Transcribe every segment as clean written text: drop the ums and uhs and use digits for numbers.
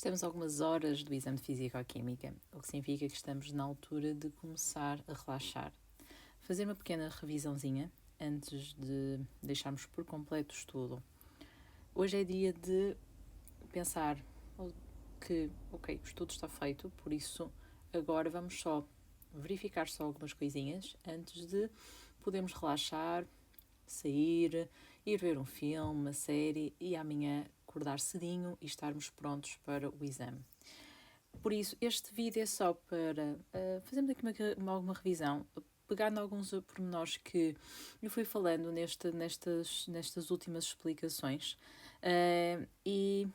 Estamos a algumas horas do exame de Físico-Química, o que significa que estamos na altura de começar a relaxar. Fazer uma pequena revisãozinha antes de deixarmos por completo o estudo. Hoje é dia de pensar que, ok, o estudo está feito, por isso agora vamos só verificar só algumas coisinhas antes de podermos relaxar, sair, ir ver um filme, uma série e amanhã acordar cedinho e estarmos prontos para o exame. Por isso, este vídeo é só para fazermos aqui alguma revisão, pegando alguns pormenores que eu fui falando nestas últimas explicações e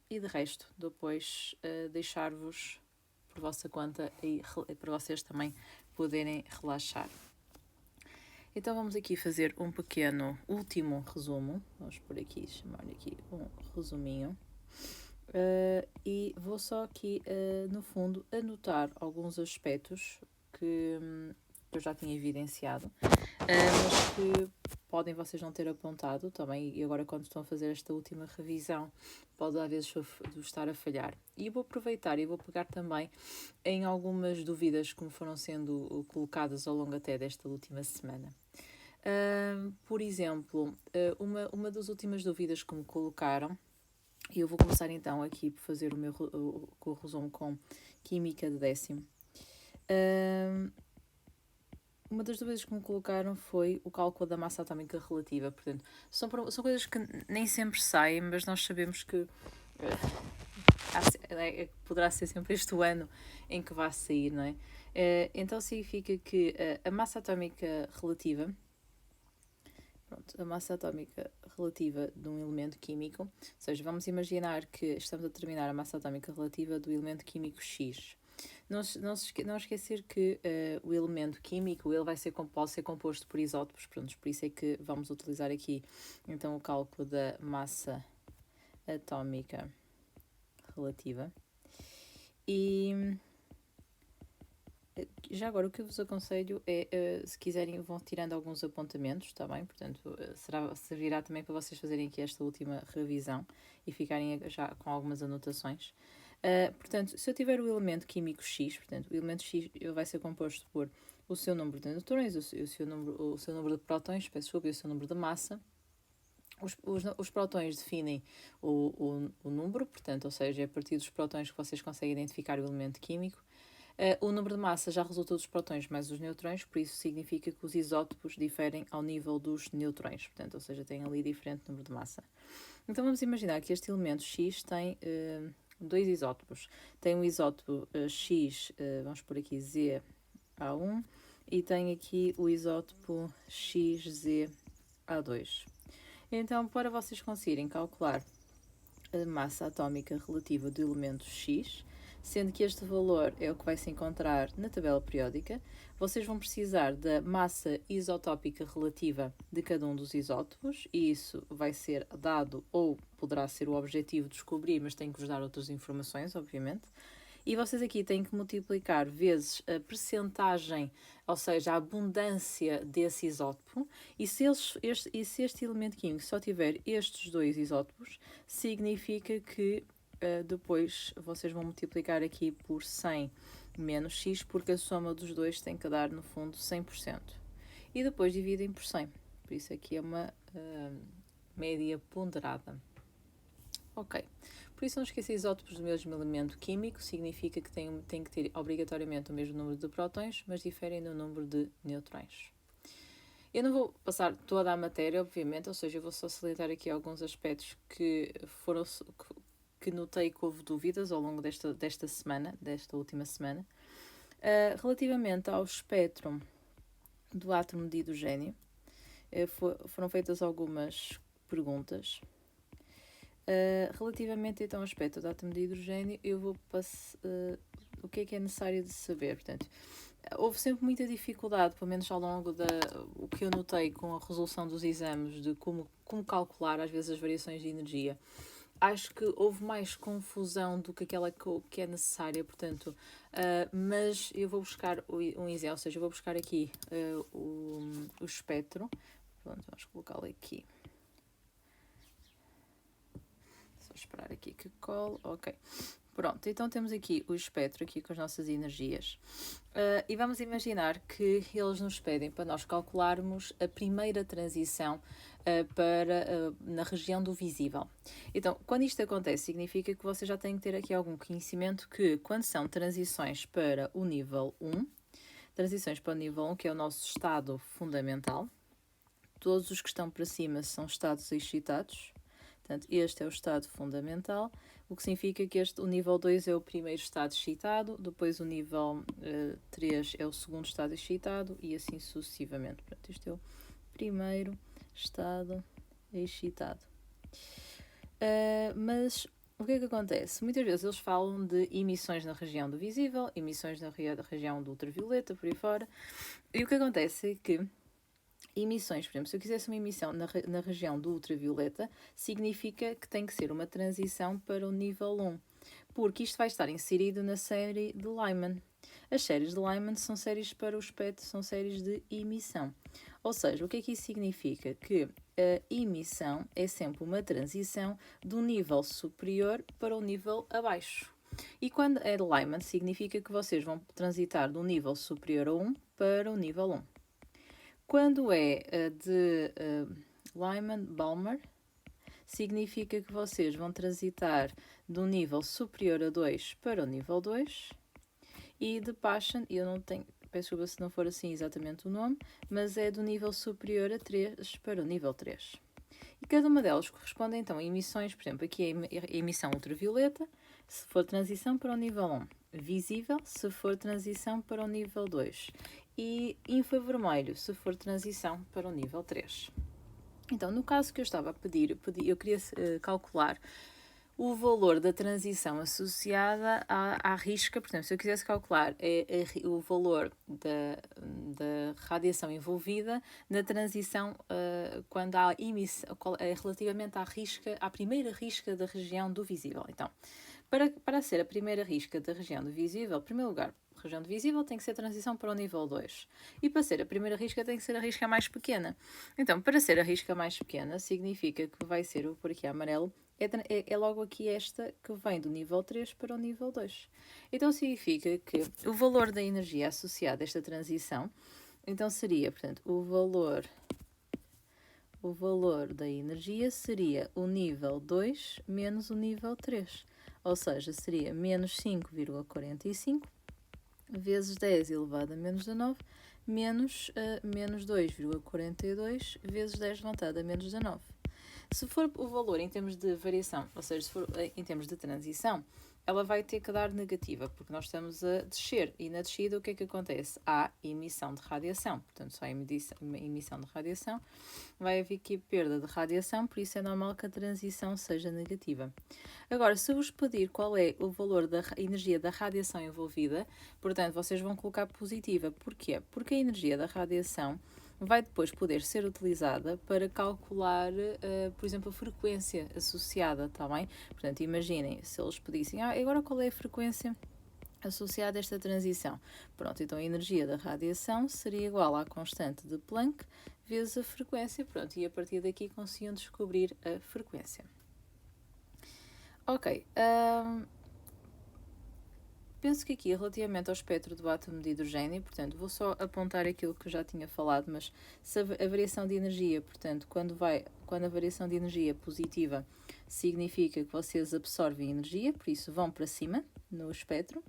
de resto, depois deixar-vos por vossa conta e para vocês também poderem relaxar. Então vamos aqui fazer um pequeno último resumo. Vamos por aqui, chamar aqui um resuminho. E vou só aqui, no fundo, anotar alguns aspectos que eu já tinha evidenciado, mas que podem vocês não ter apontado também, e agora quando estão a fazer esta última revisão, pode às vezes estar a falhar. E vou aproveitar e vou pegar também em algumas dúvidas que me foram sendo colocadas ao longo até desta última semana. Por exemplo, uma das últimas dúvidas que me colocaram, e eu vou começar então aqui por fazer o resumo com Química de 10º. Uma das dúvidas que me colocaram foi o cálculo da massa atómica relativa. Portanto, são coisas que nem sempre saem, mas nós sabemos que poderá ser sempre este o ano em que vai sair, não é? Então significa que a massa atómica relativa, a massa atómica relativa de um elemento químico, ou seja, vamos imaginar que estamos a determinar a massa atómica relativa do elemento químico X. Não esquecer que o elemento químico ele pode ser composto por isótopos, pronto, por isso é que vamos utilizar aqui então o cálculo da massa atómica relativa. E já agora o que eu vos aconselho é, se quiserem, vão tirando alguns apontamentos, está bem? Portanto, servirá também para vocês fazerem aqui esta última revisão e ficarem já com algumas anotações. Portanto, se eu tiver o elemento químico X, portanto, o elemento X vai ser composto por o seu número de neutrões, o seu número de prótons, peço desculpa, e o seu número de massa. Os prótons definem o número, portanto, ou seja, é a partir dos prótons que vocês conseguem identificar o elemento químico. O número de massa já resulta dos prótons mais os neutrões, por isso significa que os isótopos diferem ao nível dos neutrões, portanto, ou seja, têm ali diferente número de massa. Então vamos imaginar que este elemento X tem dois isótopos. Tem um isótopo X, vamos por aqui ZA1, e tem aqui o isótopo XZA2. Então, para vocês conseguirem calcular a massa atómica relativa do elemento X, sendo que este valor é o que vai se encontrar na tabela periódica, vocês vão precisar da massa isotópica relativa de cada um dos isótopos, e isso vai ser dado, ou poderá ser o objetivo de descobrir, mas tem que vos dar outras informações, obviamente. E vocês aqui têm que multiplicar vezes a percentagem, ou seja, a abundância desse isótopo, e se este elemento químico só tiver estes dois isótopos, significa que depois vocês vão multiplicar aqui por 100 menos x, porque a soma dos dois tem que dar, no fundo, 100%. E depois dividem por 100. Por isso aqui é uma média ponderada. Ok. Por isso não esqueça, isótopos do mesmo elemento químico significa que tem que ter obrigatoriamente o mesmo número de prótons, mas diferem no número de neutrões. Eu não vou passar toda a matéria, obviamente, ou seja, eu vou só salientar aqui alguns aspectos que notei que houve dúvidas ao longo desta última semana. Relativamente ao espectro do átomo de hidrogênio, foram feitas algumas perguntas. Relativamente então ao espectro do átomo de hidrogênio, eu vou passar o que é necessário de saber. Portanto, houve sempre muita dificuldade, pelo menos ao longo o que eu notei com a resolução dos exames, de como calcular às vezes as variações de energia. Acho que houve mais confusão do que aquela que é necessária, portanto, mas eu vou buscar um exemplo, ou seja, eu vou buscar aqui o espectro. Pronto, vamos colocá-lo aqui. Só esperar aqui que cole, ok. Pronto, então temos aqui o espectro aqui com as nossas energias. E vamos imaginar que eles nos pedem para nós calcularmos a primeira transição na região do visível. Então, quando isto acontece, significa que você já tem que ter aqui algum conhecimento que quando são transições para o nível 1, transições para o nível 1, que é o nosso estado fundamental, todos os que estão para cima são estados excitados. Portanto, este é o estado fundamental, o que significa que o nível 2 é o primeiro estado excitado, depois o nível 3 é o segundo estado excitado e assim sucessivamente. Portanto, isto é o primeiro estado excitado. Mas o que é que acontece? Muitas vezes eles falam de emissões na região do visível, emissões na região do ultravioleta, por aí fora, e o que acontece é que emissões, por exemplo, se eu quisesse uma emissão na região do ultravioleta, significa que tem que ser uma transição para o nível 1, porque isto vai estar inserido na série de Lyman. As séries de Lyman são séries para o espectro, são séries de emissão. Ou seja, o que é que isso significa? Que a emissão é sempre uma transição do nível superior para o nível abaixo. E quando é de Lyman, significa que vocês vão transitar do nível superior a 1 para o nível 1. Quando é de Lyman-Balmer, significa que vocês vão transitar do nível superior a 2 para o nível 2. E de Paschen, eu não tenho, peço desculpa se não for assim exatamente o nome, mas é do nível superior a 3 para o nível 3. E cada uma delas corresponde então a emissões, por exemplo, aqui é a emissão ultravioleta, se for transição para o nível 1. Visível, se for transição para o nível 2. E infravermelho, se for transição para o nível 3. Então, no caso que eu estava a pedir, eu queria calcular o valor da transição associada à risca. Portanto, se eu quisesse calcular o valor da radiação envolvida na transição quando há emissão, relativamente à primeira risca da região do visível. Então, para ser a primeira risca da região do visível, em primeiro lugar, a região do visível tem que ser a transição para o nível 2. E para ser a primeira risca tem que ser a risca mais pequena. Então, para ser a risca mais pequena, significa que vai ser, vou pôr aqui amarelo, é logo aqui esta que vem do nível 3 para o nível 2. Então, significa que o valor da energia associada a esta transição, então seria, portanto, o valor da energia seria o nível 2 menos o nível 3. Ou seja, seria menos 5,45 vezes 10 elevado a menos 19 menos 2,42 vezes 10 levantado a menos 19. Se for o valor em termos de variação, ou seja, se for em termos de transição, ela vai ter que dar negativa, porque nós estamos a descer. E na descida o que é que acontece? Há emissão de radiação. Portanto, só há emissão de radiação. Vai haver aqui perda de radiação, por isso é normal que a transição seja negativa. Agora, se vos pedir qual é o valor da energia da radiação envolvida, portanto, vocês vão colocar positiva. Porquê? Porque a energia da radiação vai depois poder ser utilizada para calcular, por exemplo, a frequência associada, está bem? Portanto, imaginem, se eles pedissem, agora qual é a frequência associada a esta transição? Pronto, então a energia da radiação seria igual à constante de Planck vezes a frequência, pronto, e a partir daqui conseguiam descobrir a frequência. Ok, penso que aqui, relativamente ao espectro do átomo de hidrogênio, portanto, vou só apontar aquilo que eu já tinha falado, mas se a variação de energia, portanto, quando a variação de energia é positiva, significa que vocês absorvem energia, por isso vão para cima no espectro,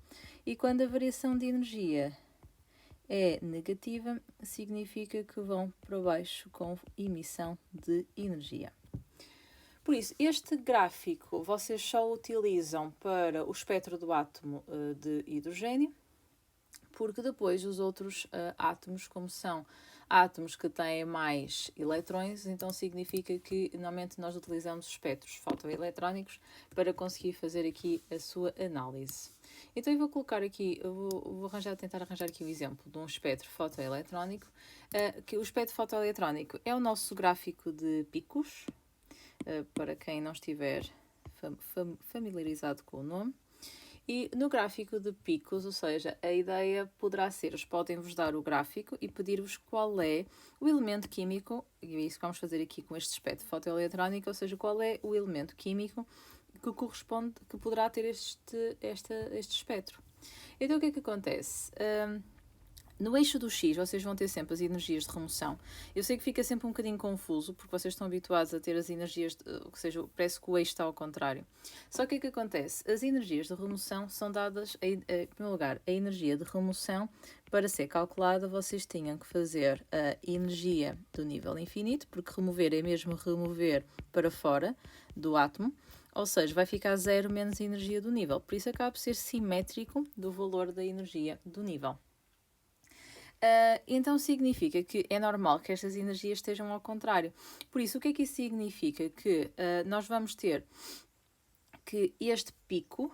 e quando a variação de energia é negativa, significa que vão para baixo com emissão de energia. Por isso, este gráfico vocês só utilizam para o espectro do átomo de hidrogênio, porque depois os outros átomos, como são átomos que têm mais eletrões, então significa que normalmente nós utilizamos espectros fotoeletrónicos para conseguir fazer aqui a sua análise. Então eu vou colocar aqui, vou tentar arranjar aqui um exemplo de um espectro fotoeletrónico, que o espectro fotoeletrónico é o nosso gráfico de picos, para quem não estiver familiarizado com o nome. E no gráfico de picos, ou seja, a ideia poderá ser, eles podem-vos dar o gráfico e pedir-vos qual é o elemento químico, e é isso que vamos fazer aqui com este espectro fotoeletrónico, ou seja, qual é o elemento químico que corresponde, que poderá ter este espectro. Então o que é que acontece? No eixo do X, vocês vão ter sempre as energias de remoção. Eu sei que fica sempre um bocadinho confuso, porque vocês estão habituados a ter as energias, ou seja, parece que o eixo está ao contrário. Só que o que acontece? As energias de remoção são dadas, em primeiro lugar, a energia de remoção, para ser calculada, vocês tinham que fazer a energia do nível infinito, porque remover é mesmo remover para fora do átomo, ou seja, vai ficar zero menos a energia do nível. Por isso acaba por ser simétrico do valor da energia do nível. Então significa que é normal que estas energias estejam ao contrário. Por isso, o que é que isso significa? Que nós vamos ter que este pico,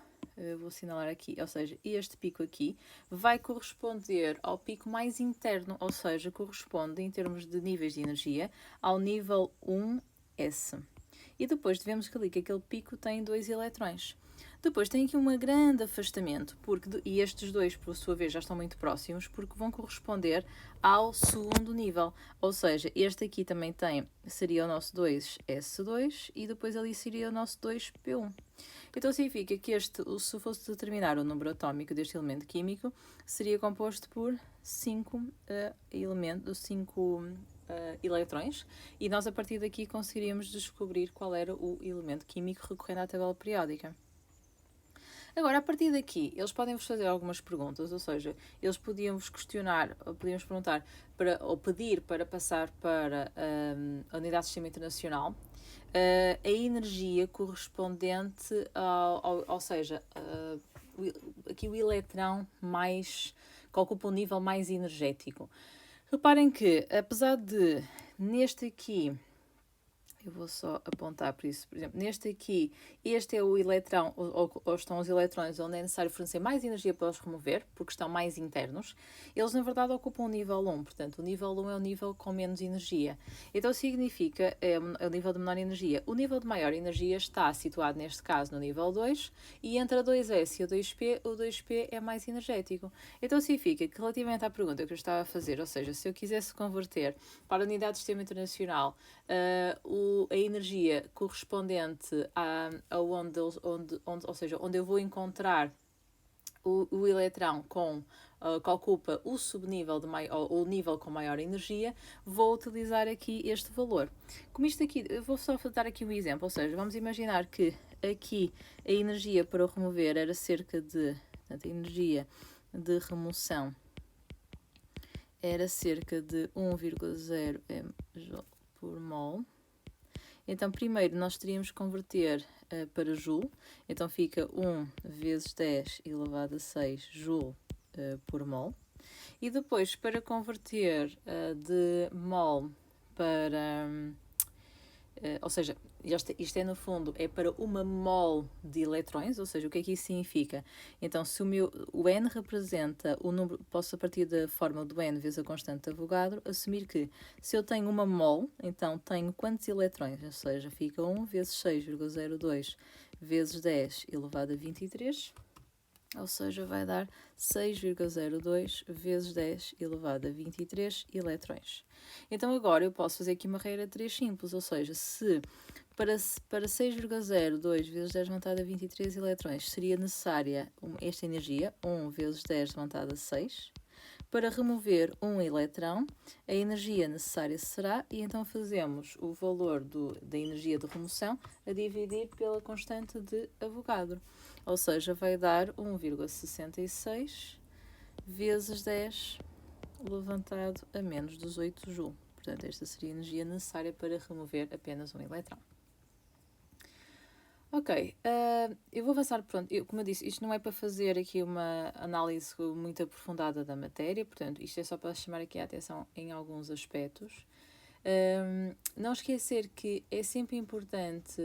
vou assinalar aqui, ou seja, este pico aqui, vai corresponder ao pico mais interno, ou seja, corresponde em termos de níveis de energia ao nível 1s. E depois devemos que ali que aquele pico tem 2 eletrões. Depois tem aqui um grande afastamento, e estes dois, por sua vez, já estão muito próximos, porque vão corresponder ao segundo nível. Ou seja, este aqui também seria o nosso 2S2 e depois ali seria o nosso 2P1. Então significa que se fosse determinar o número atómico deste elemento químico, seria composto por 5 eletrões, e nós a partir daqui conseguiríamos descobrir qual era o elemento químico recorrendo à tabela periódica. Agora, a partir daqui, eles podem-vos fazer algumas perguntas, ou seja, eles podiam-vos questionar, ou podíamos perguntar, ou pedir para passar para a Unidade de Sistema Internacional a energia correspondente ou seja, aqui o eletrão que ocupa um nível mais energético. Reparem que, apesar de, neste aqui, eu vou só apontar por isso, por exemplo, neste aqui, este é o eletrão, ou estão os eletrões onde é necessário fornecer mais energia para os remover, porque estão mais internos. Eles, na verdade, ocupam o nível 1, portanto, o nível 1 é o nível com menos energia. Então, significa, é o nível de menor energia. O nível de maior energia está situado, neste caso, no nível 2, e entre a 2S e o 2P é mais energético. Então, significa que, relativamente à pergunta que eu estava a fazer, ou seja, se eu quisesse converter para a Unidade de Sistema Internacional a energia correspondente onde eu vou encontrar o eletrão que ocupa o subnível ou o nível com maior energia, vou utilizar aqui este valor. Como isto aqui, eu vou só dar aqui um exemplo, ou seja, vamos imaginar que aqui a energia para o remover era cerca de, portanto, a energia de remoção era cerca de 1,0 mJ por mol. Então, primeiro nós teríamos que converter para joule, então fica 1 vezes 10 elevado a 6 joule por mol. E depois, para converter de mol para... ou seja, isto é no fundo, é para uma mol de eletrões, ou seja, o que é que isso significa? Então, se o N representa o número, posso a partir da fórmula do N vezes a constante de Avogadro, assumir que se eu tenho uma mol, então tenho quantos eletrões? Ou seja, fica 1 vezes 6,02 vezes 10 elevado a 23, ou seja, vai dar 6,02 vezes 10 elevado a 23 eletrões. Então agora eu posso fazer aqui uma regra de 3 simples, ou seja, se para 6,02 vezes 10 levantado a 23 eletrões seria necessária esta energia, 1 vezes 10 levantado a 6, para remover um eletrão, a energia necessária será, e então fazemos o valor da energia de remoção a dividir pela constante de Avogadro. Ou seja, vai dar 1,66 vezes 10 levantado a menos 18 joule. Portanto, esta seria a energia necessária para remover apenas um eletrão. Ok, eu vou avançar, pronto, como eu disse, isto não é para fazer aqui uma análise muito aprofundada da matéria, portanto, isto é só para chamar aqui a atenção em alguns aspectos. Não esquecer que é sempre importante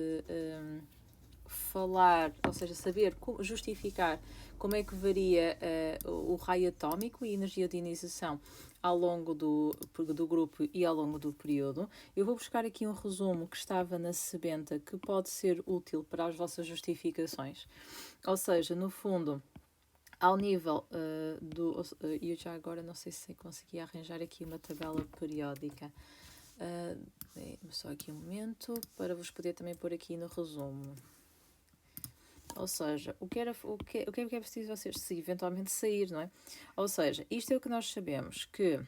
falar, ou seja, saber justificar como é que varia o raio atómico e a energia de ionização ao longo do grupo e ao longo do período. Eu vou buscar aqui um resumo que estava na sebenta que pode ser útil para as vossas justificações. Ou seja, no fundo, ao nível eu já agora não sei se consegui arranjar aqui uma tabela periódica. Só aqui um momento para vos poder também pôr aqui no resumo. Ou seja, o que é preciso vocês se eventualmente sair, não é? Ou seja, isto é o que nós sabemos que...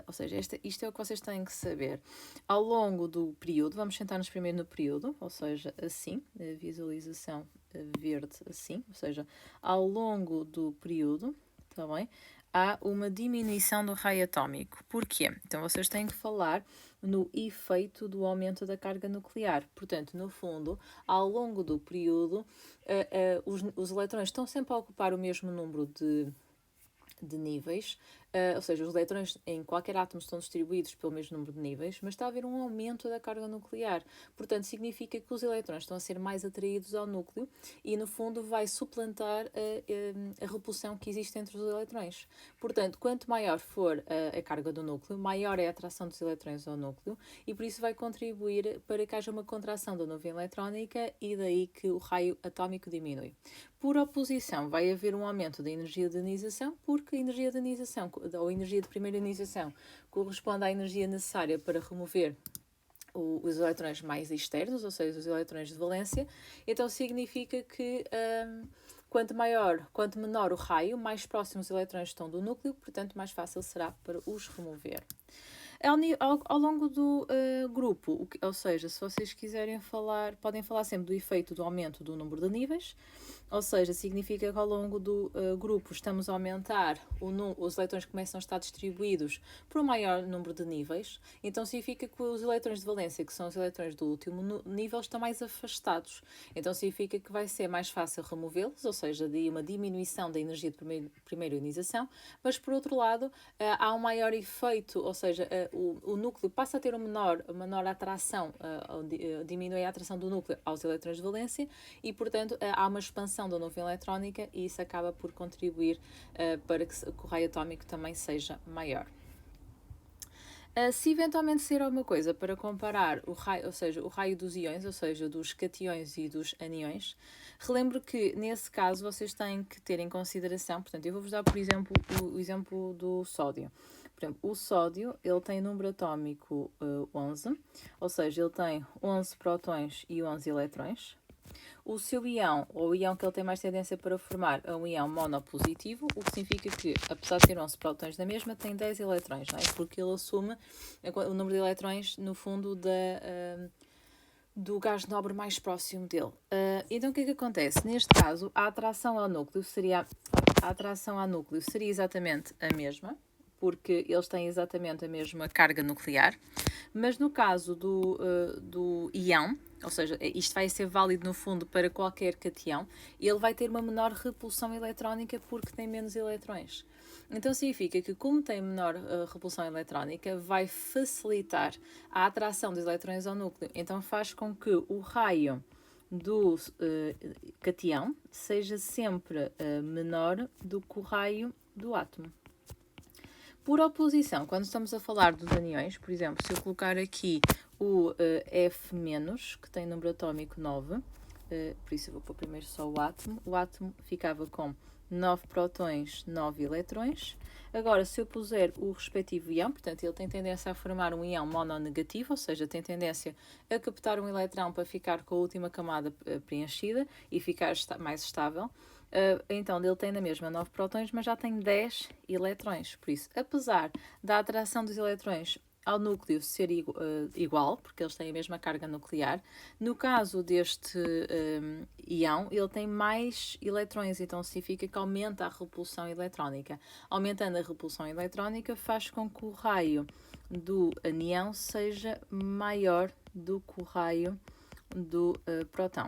ou seja, isto é o que vocês têm que saber. Ao longo do período, vamos sentar-nos primeiro no período, ou seja, assim, a visualização verde assim, ou seja, ao longo do período, está bem? Há uma diminuição do raio atómico. Porquê? Então vocês têm que falar no efeito do aumento da carga nuclear. Portanto, no fundo, ao longo do período, os elétrons estão sempre a ocupar o mesmo número de níveis, ou seja, os elétrons em qualquer átomo estão distribuídos pelo mesmo número de níveis, mas está a haver um aumento da carga nuclear. Portanto, significa que os elétrons estão a ser mais atraídos ao núcleo e, no fundo, vai suplantar a repulsão que existe entre os elétrons. Portanto, quanto maior for a carga do núcleo, maior é a atração dos elétrons ao núcleo e, por isso, vai contribuir para que haja uma contração da nuvem eletrónica e daí que o raio atómico diminui. Por oposição, vai haver um aumento da energia de ionização, porque a energia de ionização, ou energia de primeira ionização, corresponde à energia necessária para remover os elétrons mais externos, ou seja, os elétrons de valência. Então significa que quanto menor o raio, mais próximos os elétrons estão do núcleo, portanto mais fácil será para os remover. Ao longo do grupo, ou seja, se vocês quiserem falar, podem falar sempre do efeito do aumento do número de níveis, ou seja, significa que ao longo do grupo estamos a aumentar, os elétrons começam a estar distribuídos por um maior número de níveis, então significa que os elétrons de valência, que são os elétrons do último nível, estão mais afastados, então significa que vai ser mais fácil removê-los, ou seja, de uma diminuição da energia de primeira ionização, mas por outro lado há um maior efeito, ou seja, o núcleo passa a ter uma menor atração, diminui a atração do núcleo aos elétrons de valência e, portanto, há uma expansão da nuvem eletrónica e isso acaba por contribuir para que o raio atómico também seja maior. Se eventualmente ser alguma coisa para comparar o raio, ou seja, o raio dos íons, ou seja, dos cationes e dos aniões, relembro que nesse caso vocês têm que ter em consideração, portanto, eu vou-vos dar, por exemplo, o exemplo do sódio. Por exemplo, o sódio, ele tem número atómico 11, ou seja, ele tem 11 prótons e 11 eletrões. O seu íon, ou o íon que ele tem mais tendência para formar, é um íon monopositivo, o que significa que, apesar de ter 11 prótons na mesma, tem 10 eletrões, não é? Porque ele assume o número de eletrões, no fundo, do gás nobre mais próximo dele. Então, o que é que acontece? Neste caso, a atração ao núcleo seria exatamente a mesma, porque eles têm exatamente a mesma carga nuclear, mas no caso do íon, ou seja, isto vai ser válido no fundo para qualquer cation, ele vai ter uma menor repulsão eletrónica porque tem menos eletrões. Então significa que, como tem menor repulsão eletrónica, vai facilitar a atração dos eletrões ao núcleo. Então faz com que o raio do cation seja sempre menor do que o raio do átomo. Por oposição, quando estamos a falar dos aniões, por exemplo, se eu colocar aqui o F-, que tem número atómico 9, por isso eu vou pôr primeiro só o átomo ficava com 9 prótons, 9 eletrões. Agora, se eu puser o respectivo íon, portanto, ele tem tendência a formar um íon mononegativo, ou seja, tem tendência a captar um eletrão para ficar com a última camada preenchida e ficar mais estável. Então, ele tem na mesma 9 prótons, mas já tem 10 eletrões. Por isso, apesar da atração dos eletrões ao núcleo ser igual, porque eles têm a mesma carga nuclear, no caso deste íon, ele tem mais eletrões, então significa que aumenta a repulsão eletrónica. Aumentando a repulsão eletrónica faz com que o raio do anião seja maior do que o raio do próton.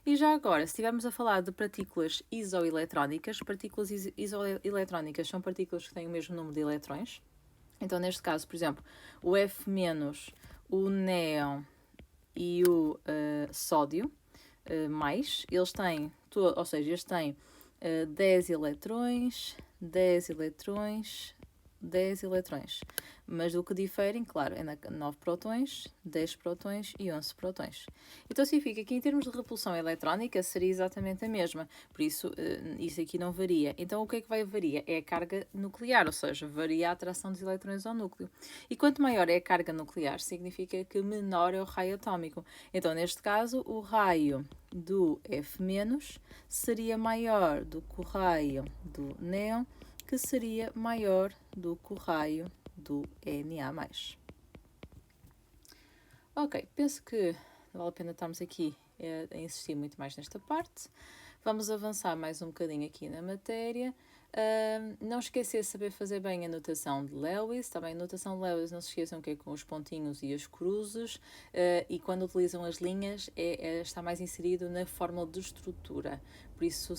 E já agora, se estivermos a falar de partículas isoeletrónicas, partículas isoeletrónicas são partículas que têm o mesmo número de eletrões. Então, neste caso, por exemplo, o F-, o néon e o sódio, eles têm, eles têm 10 eletrões, 10 eletrões, 10 eletrões. Mas o que diferem, claro, é 9 prótons, 10 prótons e 11 prótons. Então significa que em termos de repulsão eletrónica seria exatamente a mesma. Por isso, isso aqui não varia. Então o que é que vai variar? É a carga nuclear, ou seja, varia a atração dos eletrões ao núcleo. E quanto maior é a carga nuclear, significa que menor é o raio atómico. Então, neste caso, o raio do F- seria maior do que o raio do néon, que seria maior do que o raio do Na+. Ok, penso que não vale a pena estarmos aqui a insistir muito mais nesta parte. Vamos avançar mais um bocadinho aqui na matéria. Não esquecer de saber fazer bem a notação de Lewis. Também a notação de Lewis, não se esqueçam que é com os pontinhos e as cruzes. E quando utilizam as linhas, está mais inserido na fórmula de estrutura. Por isso,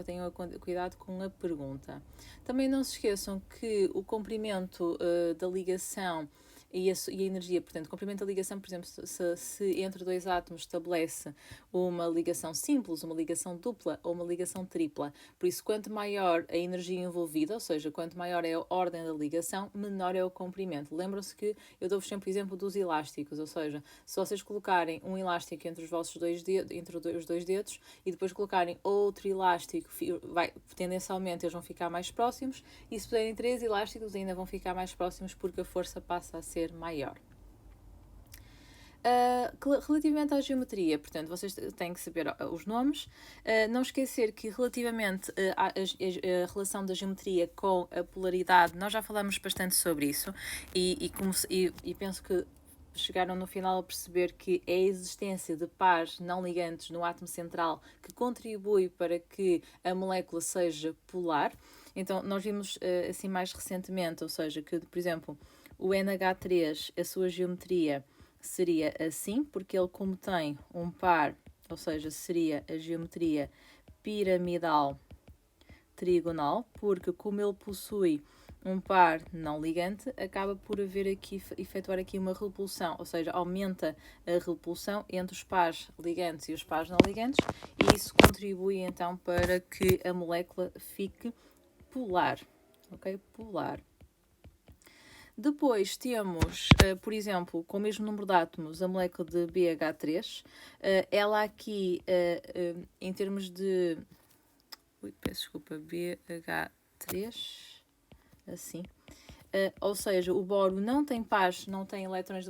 tenham cuidado com a pergunta. Também não se esqueçam que o comprimento da ligação e a energia, portanto, o comprimento da ligação, por exemplo, se entre dois átomos estabelece uma ligação simples, uma ligação dupla ou uma ligação tripla. Por isso, quanto maior a energia envolvida, ou seja, quanto maior é a ordem da ligação, menor é o comprimento. Lembram-se que eu dou-vos sempre o exemplo dos elásticos, ou seja, se vocês colocarem um elástico entre os vossos dois dedos e depois colocarem outro elástico, tendencialmente eles vão ficar mais próximos, e se puserem 3 elásticos ainda vão ficar mais próximos porque a força passa a ser maior. Relativamente à geometria, portanto, vocês têm que saber os nomes. Não esquecer que relativamente à relação da geometria com a polaridade, nós já falamos bastante sobre isso e penso que chegaram no final a perceber que é a existência de pares não ligantes no átomo central que contribui para que a molécula seja polar. Então, nós vimos assim mais recentemente, ou seja, que, por exemplo, o NH3, a sua geometria seria assim, porque ele, como tem um par, ou seja, seria a geometria piramidal trigonal, porque como ele possui um par não ligante, acaba por efetuar aqui uma repulsão, ou seja, aumenta a repulsão entre os pares ligantes e os pares não ligantes, e isso contribui então para que a molécula fique polar, ok? Polar. Depois temos, por exemplo, com o mesmo número de átomos, a molécula de BH3. Ela aqui, em termos de... peço desculpa, BH3, assim. Ou seja, o boro não tem pares, não tem elétrons,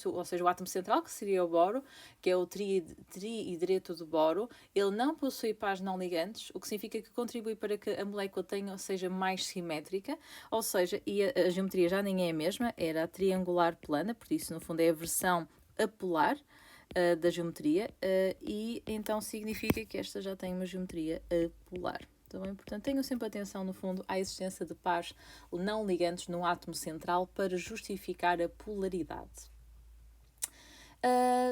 ou seja, o átomo central, que seria o boro, que é o triidreto do boro, ele não possui pares não ligantes, o que significa que contribui para que a molécula seja mais simétrica, ou seja, e a geometria já nem é a mesma, era a triangular plana, por isso no fundo é a versão apolar da geometria, e então significa que esta já tem uma geometria apolar. Também, portanto, tenham sempre atenção, no fundo, à existência de pares não ligantes no átomo central para justificar a polaridade.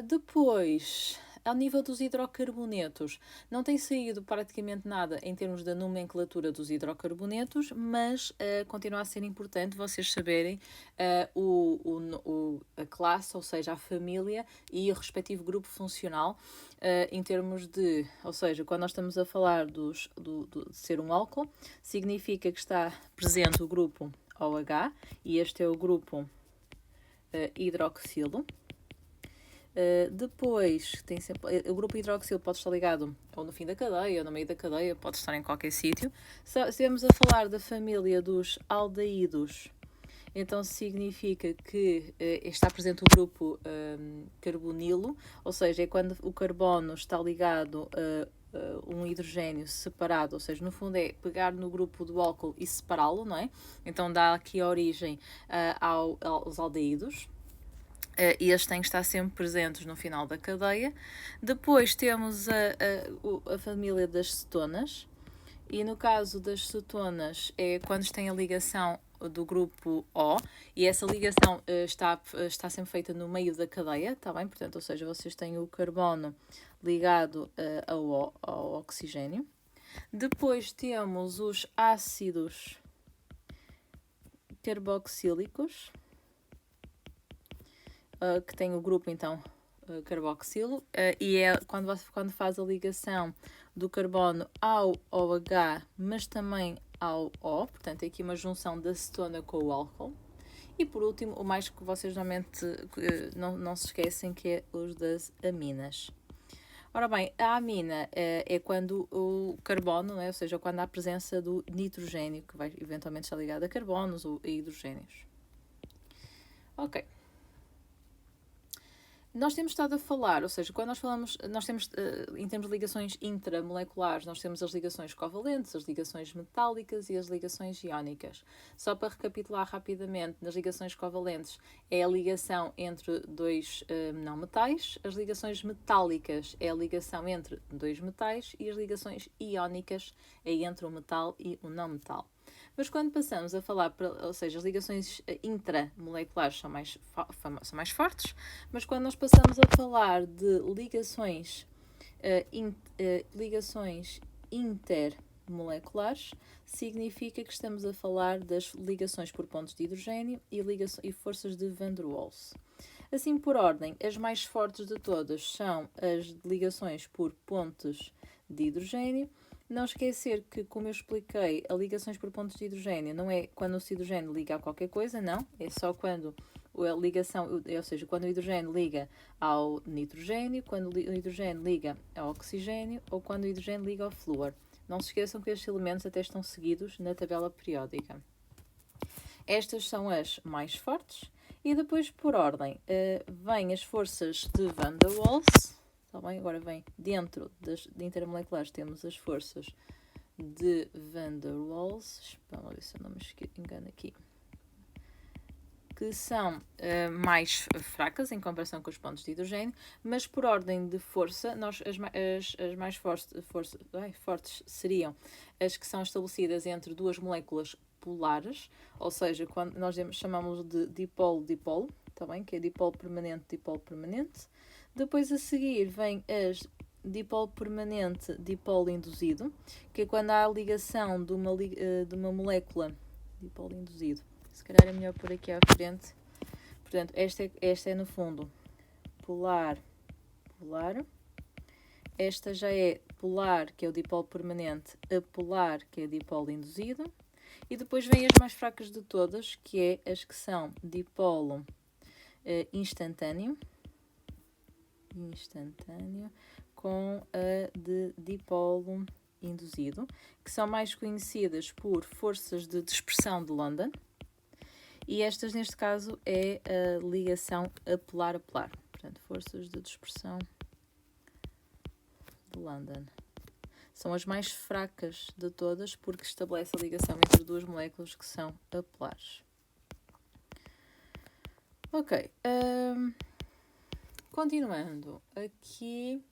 Depois, ao nível dos hidrocarbonetos, não tem saído praticamente nada em termos da nomenclatura dos hidrocarbonetos, mas continua a ser importante vocês saberem a classe, ou seja, a família e o respectivo grupo funcional, em termos de, ou seja, quando nós estamos a falar de ser um álcool, significa que está presente o grupo OH, e este é o grupo hidroxilo. Depois, tem sempre, o grupo hidroxilo pode estar ligado ou no fim da cadeia ou no meio da cadeia, pode estar em qualquer sítio. Se estivermos a falar da família dos aldeídos, então significa que está presente o grupo carbonilo, ou seja, é quando o carbono está ligado a um hidrogênio separado, ou seja, no fundo é pegar no grupo do álcool e separá-lo, não é? Então dá aqui a origem aos aldeídos. E eles têm que estar sempre presentes no final da cadeia. Depois temos a família das cetonas, e no caso das cetonas é quando tem a ligação do grupo O, e essa ligação está sempre feita no meio da cadeia, está bem? Portanto, ou seja, vocês têm o carbono ligado ao oxigênio. Depois temos os ácidos carboxílicos, que tem o grupo, então, carboxilo, e é quando faz a ligação do carbono ao OH, mas também ao O, portanto, é aqui uma junção da cetona com o álcool. E por último, o mais que vocês normalmente não se esquecem, que é os das aminas. Ora bem, a amina é quando o carbono, ou seja, quando há a presença do nitrogênio, que vai eventualmente estar ligado a carbonos ou a hidrogénios. Ok. Nós temos estado a falar, ou seja, quando nós falamos, nós temos, em termos de ligações intramoleculares, nós temos as ligações covalentes, as ligações metálicas e as ligações iónicas. Só para recapitular rapidamente, nas ligações covalentes é a ligação entre dois não metais, as ligações metálicas é a ligação entre dois metais e as ligações iónicas é entre um metal e um não metal. Mas quando passamos a falar, ou seja, as ligações intramoleculares são mais fortes, mas quando nós passamos a falar de ligações intermoleculares, significa que estamos a falar das ligações por pontos de hidrogênio e forças de Van der Waals. Assim, por ordem, as mais fortes de todas são as ligações por pontos de hidrogênio. Não esquecer que, como eu expliquei, as ligações por pontos de hidrogênio não é quando o hidrogênio liga a qualquer coisa, não. É só quando a ligação, ou seja, quando o hidrogênio liga ao nitrogênio, quando o hidrogênio liga ao oxigênio ou quando o hidrogênio liga ao flúor. Não se esqueçam que estes elementos até estão seguidos na tabela periódica. Estas são as mais fortes. E depois, por ordem, vêm as forças de Van der Waals. Tá bem? Agora vem dentro das intermoleculares, temos as forças de Van der Waals. Vamos ver se eu não me engano aqui. Que são mais fracas em comparação com os pontos de hidrogênio, mas por ordem de força, as mais fortes seriam as que são estabelecidas entre duas moléculas polares, ou seja, quando nós chamamos de dipolo-dipolo, tá bem? Que é dipolo permanente. Depois a seguir vem as dipolo permanente, dipolo induzido, que é quando há a ligação de uma molécula, dipolo induzido. Se calhar é melhor por aqui à frente. Portanto, esta é no fundo polar. Esta já é polar, que é o dipolo permanente, apolar, que é o dipolo induzido. E depois vem as mais fracas de todas, que é as que são dipolo instantâneo, com a de dipolo induzido, que são mais conhecidas por forças de dispersão de London. E estas, neste caso, é a ligação apolar-apolar. Portanto, forças de dispersão de London. São as mais fracas de todas porque estabelece a ligação entre duas moléculas que são apolares. Ok. Continuando aqui.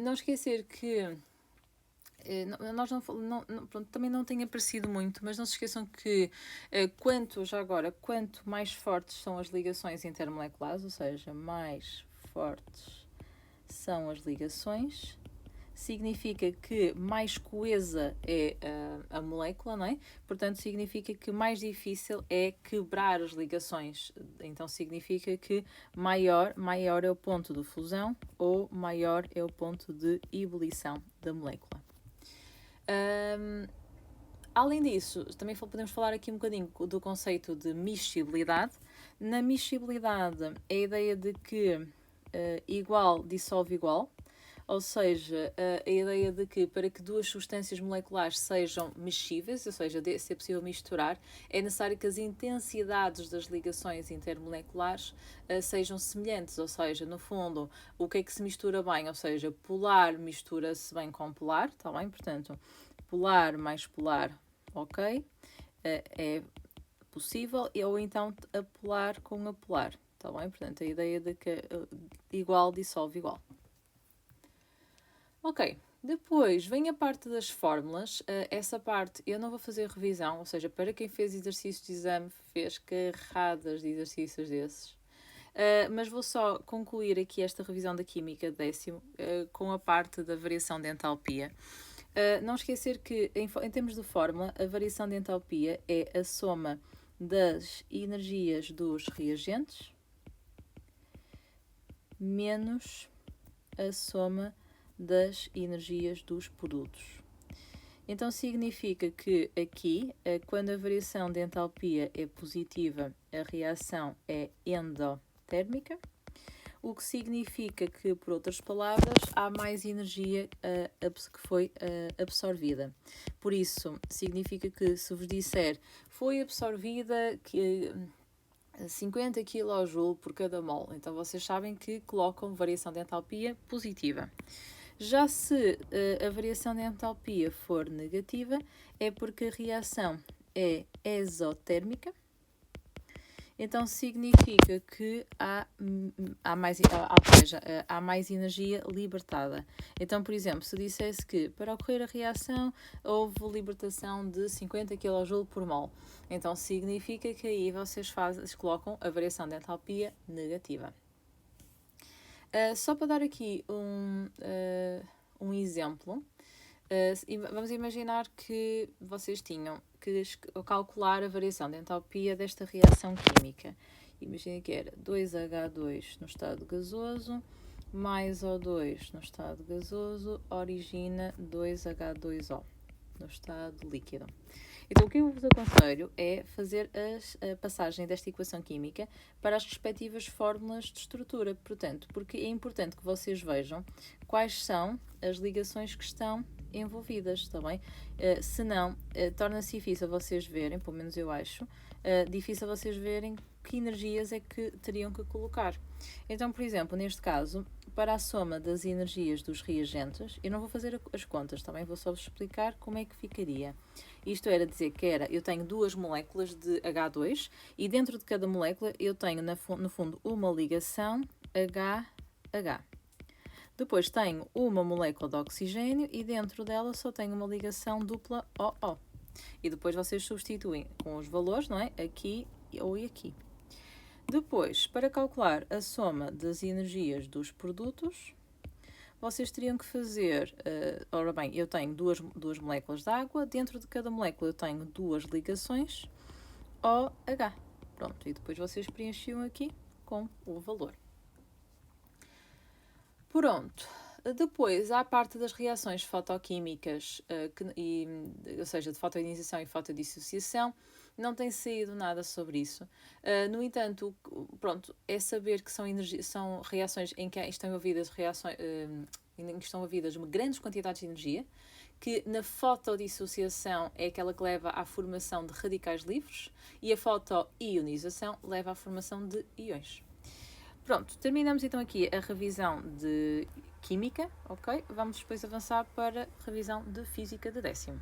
Não esquecer que nós pronto, também não tem aparecido muito, mas não se esqueçam que quanto mais fortes são as ligações intermoleculares, ou seja, mais fortes são as ligações, significa que mais coesa é a molécula, não é? Portanto, significa que mais difícil é quebrar as ligações. Então, significa que maior é o ponto de fusão ou maior é o ponto de ebulição da molécula. Além disso, também podemos falar aqui um bocadinho do conceito de miscibilidade. Na miscibilidade, é a ideia de que igual dissolve igual, ou seja, a ideia de que para que duas substâncias moleculares sejam mexíveis, ou seja, se é possível misturar, é necessário que as intensidades das ligações intermoleculares sejam semelhantes, ou seja, no fundo, o que é que se mistura bem? Ou seja, polar mistura-se bem com polar, está bem? Portanto, polar mais polar, ok? É possível, ou então apolar com apolar, está bem? Portanto, a ideia de que igual dissolve igual. Ok, depois vem a parte das fórmulas. Essa parte eu não vou fazer revisão, ou seja, para quem fez exercícios de exame, fez carradas de exercícios desses. Mas vou só concluir aqui esta revisão da química décimo com a parte da variação de entalpia. Não esquecer que, em termos de fórmula, a variação de entalpia é a soma das energias dos reagentes menos a soma das energias dos produtos. Então significa que aqui, quando a variação de entalpia é positiva, a reação é endotérmica, o que significa que, por outras palavras, há mais energia que foi absorvida. Por isso, significa que se vos disser foi absorvida 50 kJ por cada mol, então vocês sabem que colocam variação de entalpia positiva. Já se a variação de entalpia for negativa, é porque a reação é exotérmica, então significa que há mais energia libertada. Então, por exemplo, se dissesse que para ocorrer a reação houve libertação de 50 kJ por mol, então significa que aí vocês colocam a variação de entalpia negativa. Só para dar aqui um exemplo, vamos imaginar que vocês tinham que calcular a variação de entalpia desta reação química. Imaginem que era 2H2 no estado gasoso mais O2 no estado gasoso origina 2H2O no estado líquido. Então, o que eu vos aconselho é fazer a passagem desta equação química para as respectivas fórmulas de estrutura. Portanto, porque é importante que vocês vejam quais são as ligações que estão envolvidas, está bem? Senão, torna-se difícil vocês verem, pelo menos eu acho, difícil vocês verem que energias é que teriam que colocar. Então, por exemplo, neste caso, para a soma das energias dos reagentes, eu não vou fazer as contas, também vou só vos explicar como é que ficaria. Isto era dizer que eu tenho duas moléculas de H2 e dentro de cada molécula eu tenho, no fundo, uma ligação HH. Depois tenho uma molécula de oxigênio e dentro dela só tenho uma ligação dupla OO. E depois vocês substituem com os valores, não é? Aqui ou aqui. Depois, para calcular a soma das energias dos produtos, vocês teriam que fazer, ora bem, eu tenho duas moléculas de água, dentro de cada molécula eu tenho duas ligações OH. Pronto, e depois vocês preenchiam aqui com o valor. Pronto. Depois, há a parte das reações fotoquímicas, ou seja, de fotoionização e fotodissociação, não tem saído nada sobre isso. No entanto, pronto, é saber que são reações em que estão envolvidas grandes quantidades de energia, que na fotodissociação é aquela que leva à formação de radicais livres e a fotoionização leva à formação de íons. Pronto, terminamos então aqui a revisão de Química, ok? Vamos depois avançar para a revisão de Física de 10º.